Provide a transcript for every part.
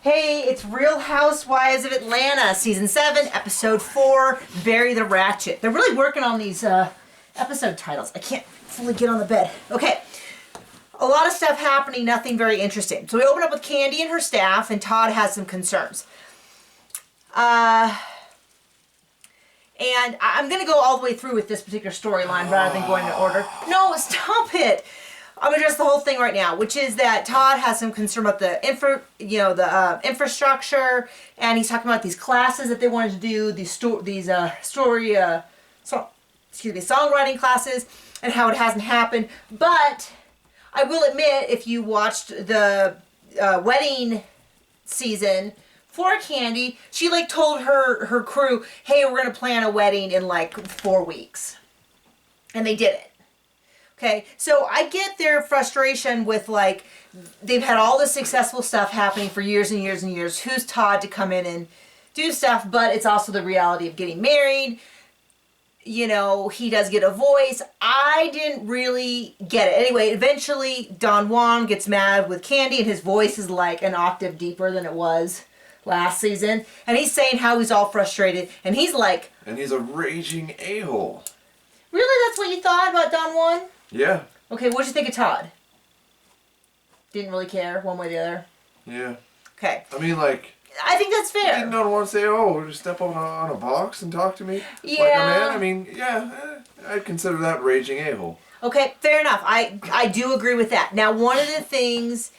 Hey, it's Real Housewives of Atlanta, Season 7, Episode 4, Bury the Ratchet. They're really working on these episode titles. I can't fully get on the bed. Okay, a lot of stuff happening, nothing very interesting. So we open up with Candy and her staff, and Todd has some concerns. And I'm going to go all the way through with this particular storyline rather than going in order. No, stop it! I'm going to address the whole thing right now, which is that Todd has some concern about the infrastructure, and he's talking about these classes that they wanted to do, these songwriting classes, and how it hasn't happened. But I will admit, if you watched the wedding season for Candy, she told her crew, "Hey, we're going to plan a wedding in 4 weeks," and they did it. Okay, so I get their frustration with they've had all this successful stuff happening for years and years and years. Who's Todd to come in and do stuff? But it's also the reality of getting married. You know, he does get a voice. I didn't really get it. Anyway, eventually Don Juan gets mad with Candy, and his voice is an octave deeper than it was last season. And he's saying how he's all frustrated, and he's like... And he's a raging a-hole. Really? That's what you thought about Don Juan? Yeah. Okay, what'd you think of Todd? Didn't really care one way or the other? Yeah. Okay. I mean, I think that's fair. You don't want to say, "Oh, just step on a box and talk to me yeah. like a man." I mean, yeah, I'd consider that raging a-hole. Okay, fair enough. I do agree with that. Now, one of the things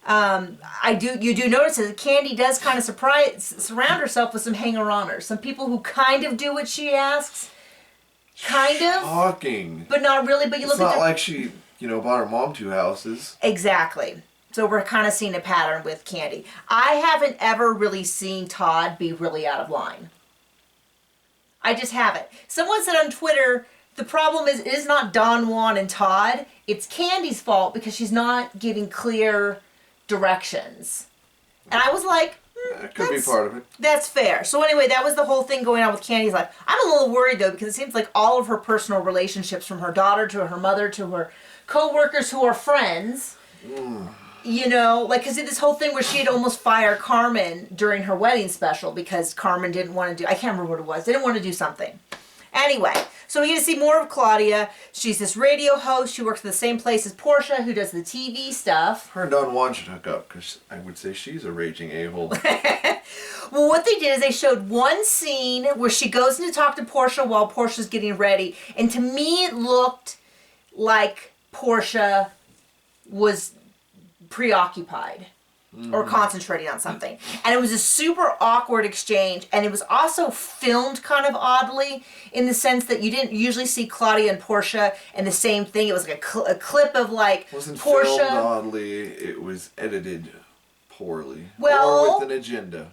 you do notice is that Candy does kind of surround herself with some hanger-oners, some people who kind of do what she asks. Kind of. Shocking. But not really. But you look at it's not like she, bought her mom 2 houses. Exactly. So we're kind of seeing a pattern with Candy. I haven't ever really seen Todd be really out of line. I just haven't. Someone said on Twitter, the problem is it is not Don Juan and Todd. It's Candy's fault because she's not giving clear directions. And I was like... That could be part of it. That's fair. So anyway, that was the whole thing going on with Candy's life. I'm a little worried, though, because it seems like all of her personal relationships, from her daughter to her mother to her co-workers who are friends, because this whole thing where she'd almost fire Carmen during her wedding special because Carmen didn't want to do, I can't remember what it was, didn't want to do something. Anyway, so we get to see more of Claudia. She's this radio host. She works at the same place as Portia, who does the TV stuff. Her and Don Juan should hook up, because I would say she's a raging a-hole. Well, what they did is they showed one scene where she goes in to talk to Portia while Portia's getting ready. And to me, it looked like Portia was preoccupied. Or concentrating on something. And it was a super awkward exchange. And it was also filmed kind of oddly, in the sense that you didn't usually see Claudia and Portia in the same thing. It was like a clip of It wasn't Portia. filmed oddly, it was edited poorly. Well, or with an agenda.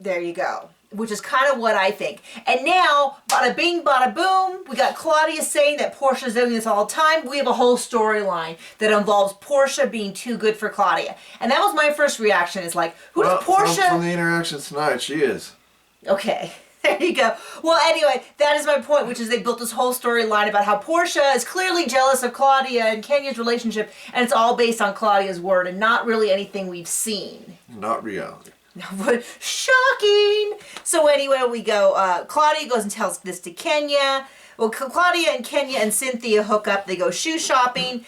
There you go. Which is kind of what I think. And now, bada bing, bada boom, we got Claudia saying that Portia's doing this all the time. We have a whole storyline that involves Portia being too good for Claudia. And that was my first reaction, is who does Portia... From the interactions tonight, she is. Okay, there you go. Well, anyway, that is my point, which is they built this whole storyline about how Portia is clearly jealous of Claudia and Kenya's relationship, and it's all based on Claudia's word and not really anything we've seen. Not reality. Shocking! So anyway, we go, Claudia goes and tells this to Kenya. Well, Claudia and Kenya and Cynthia hook up. They go shoe shopping.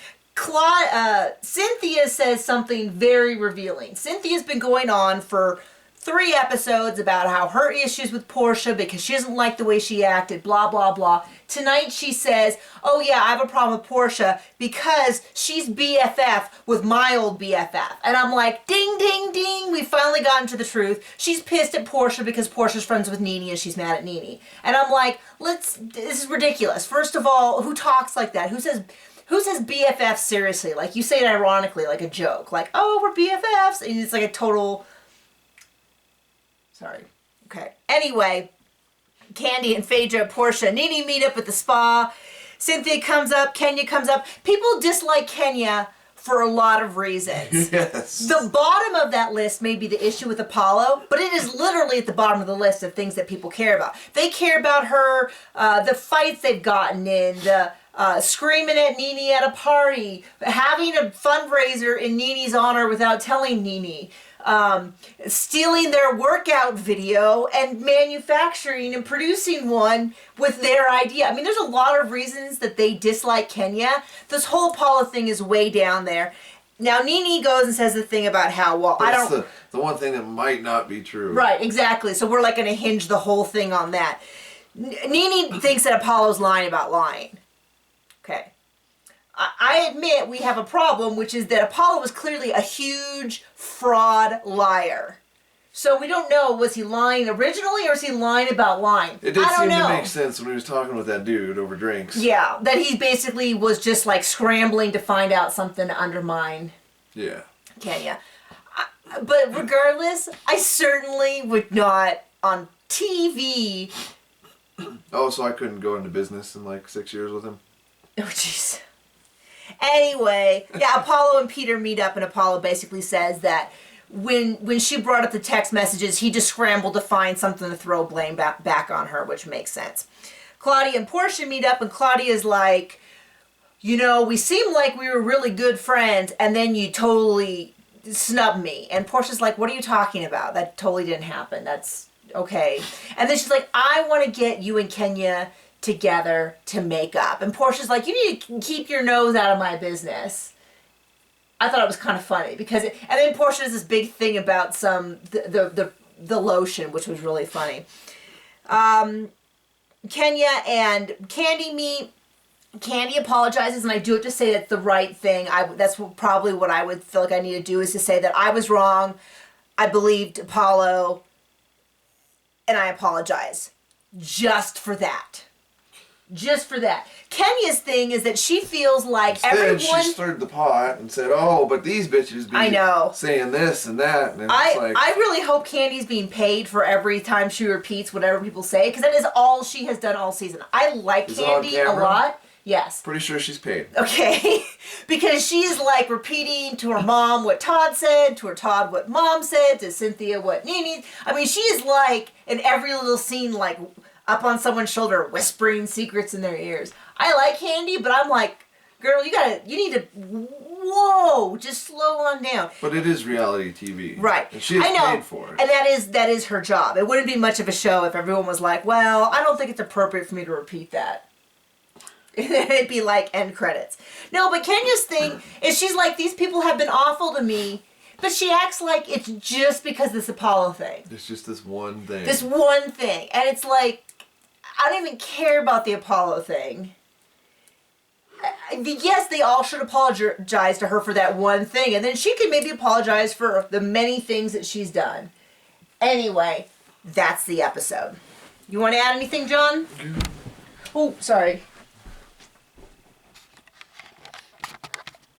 Cynthia says something very revealing. Cynthia's been going on for 3 episodes about how her issues with Portia because she doesn't like the way she acted, blah, blah, blah. Tonight she says, "Oh yeah, I have a problem with Portia because she's BFF with my old BFF." And I'm like, ding, ding, ding, we finally gotten to the truth. She's pissed at Portia because Portia's friends with Nene and she's mad at Nene. And I'm like, this is ridiculous. First of all, who talks like that? Who says BFF seriously? You say it ironically, like a joke. "Oh, we're BFFs." And it's like a total... Sorry. Okay. Anyway, Candy and Phaedra, Portia, and Nene meet up at the spa. Cynthia comes up. Kenya comes up. People dislike Kenya for a lot of reasons. Yes. The bottom of that list may be the issue with Apollo, but it is literally at the bottom of the list of things that people care about. They care about her, the fights they've gotten in, the screaming at Nene at a party, having a fundraiser in Nene's honor without telling Nene. stealing their workout video and manufacturing and producing one with their idea. I mean, there's a lot of reasons that they dislike Kenya. This whole Apollo thing is way down there. Now, Nene goes and says the thing about how, well, I don't... That's the one thing that might not be true. Right, exactly. So we're like going to hinge the whole thing on that. Nene thinks that Apollo's lying about lying. Okay. I admit we have a problem, which is that Apollo was clearly a huge fraud liar. So we don't know, was he lying originally or is he lying about lying? It did seem to make sense when he was talking with that dude over drinks. Yeah, that he basically was just like scrambling to find out something to undermine Kenya. But regardless, I certainly would not on TV. Oh, so I couldn't go into business in like 6 years with him? Oh, jeez. Anyway, yeah, Apollo and Peter meet up, and Apollo basically says that when she brought up the text messages, he just scrambled to find something to throw blame back on her, which makes sense. Claudia and Portia meet up, and Claudia's like, you know, we seemed like we were really good friends, and then you totally snubbed me. And Portia's like, what are you talking about? That totally didn't happen. That's okay. And then she's like, I want to get you and Kenya together to make up. And Portia's like, you need to keep your nose out of my business. I thought it was kind of funny because and then Portia does this big thing about the lotion, which was really funny. Kenya and Candy meet. Candy apologizes, and I do it to say that's the right thing. That's probably what I would feel like I need to do, is to say that I was wrong. I believed Apollo, and I apologize. Just for that. Just for that. Kenya's thing is that she feels like everyone... She stirred the pot and said, oh, but these bitches be saying this and that. And I really hope Candy's being paid for every time she repeats whatever people say, because that is all she has done all season. I like Candy a lot. Yes. Pretty sure she's paid. Okay. Because she's like repeating to her mom what Todd said, to her Todd what mom said, to Cynthia what Nene... I mean, she is like, in every little scene, like... up on someone's shoulder, whispering secrets in their ears. I like Candy, but I'm like, girl, you need to, whoa, just slow on down. But it is reality TV. Right. And she is paid for it. And that is her job. It wouldn't be much of a show if everyone was like, well, I don't think it's appropriate for me to repeat that. It'd be like end credits. No, but Kenya's thing is she's like, these people have been awful to me. But she acts like it's just because this Apollo thing. It's just this one thing. This one thing. And it's like, I don't even care about the Apollo thing. Yes, they all should apologize to her for that one thing. And then she could maybe apologize for the many things that she's done. Anyway, that's the episode. You want to add anything, John? Oh, sorry.